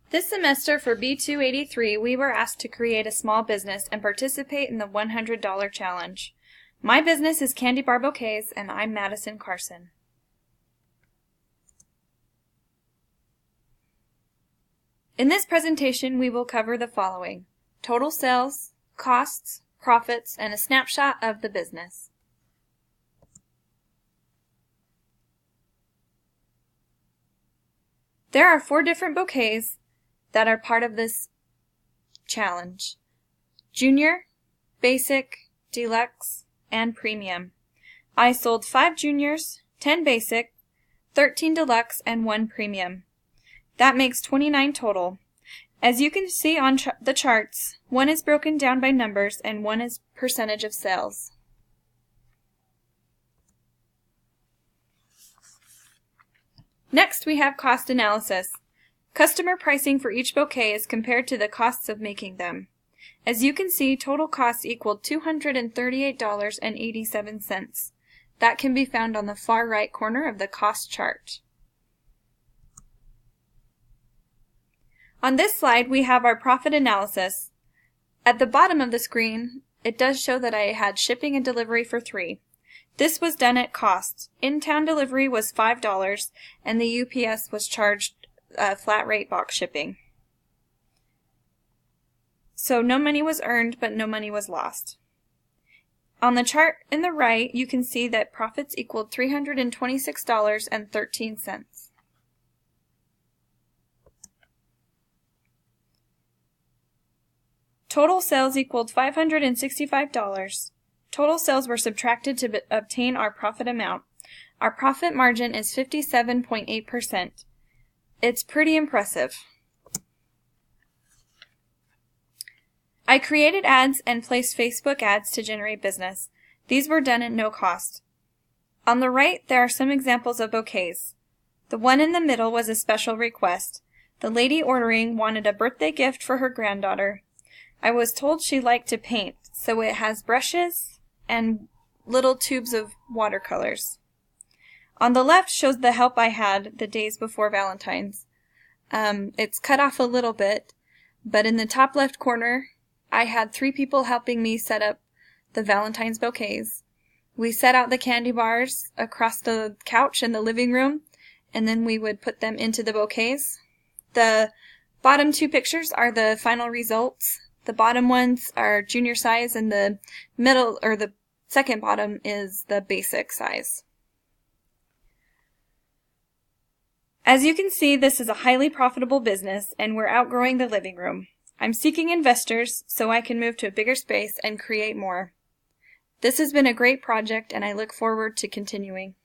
This semester for B283, we were asked to create a small business and participate in the $100 challenge. My business is Candy Bar Bouquets, and I'm Madison Carson. In this presentation, we will cover the following: total sales, costs, profits, and a snapshot of the business. There are 4 different bouquets that are part of this challenge: Junior, Basic, Deluxe, and Premium. I sold 5 Juniors, 10 Basic, 13 Deluxe, and 1 Premium. That makes 29 total. As you can see on the charts, one is broken down by numbers and one is percentage of sales. Next, we have cost analysis. Customer pricing for each bouquet is compared to the costs of making them. As you can see, total costs equaled $238.87. That can be found on the far right corner of the cost chart. On this slide, we have our profit analysis. At the bottom of the screen, it does show that I had shipping and delivery for 3. This was done at cost. In-town delivery was $5, and the UPS was charged flat rate box shipping. So no money was earned, but no money was lost. On the chart in the right, you can see that profits equaled $326.13. Total sales equaled $565. Total sales were subtracted to obtain our profit amount. Our profit margin is 57.8%. It's pretty impressive. I created ads and placed Facebook ads to generate business. These were done at no cost. On the right, there are some examples of bouquets. The one in the middle was a special request. The lady ordering wanted a birthday gift for her granddaughter. I was told she liked to paint, so it has brushes and little tubes of watercolors. On the left shows the help I had the days before Valentine's. It's cut off a little bit, but in the top left corner, I had 3 people helping me set up the Valentine's bouquets. We set out the candy bars across the couch in the living room, and then we would put them into the bouquets. The bottom 2 pictures are the final results. The bottom ones are junior size, and the middle, or the second bottom, is the basic size. As you can see, this is a highly profitable business, and we're outgrowing the living room. I'm seeking investors so I can move to a bigger space and create more. This has been a great project, and I look forward to continuing.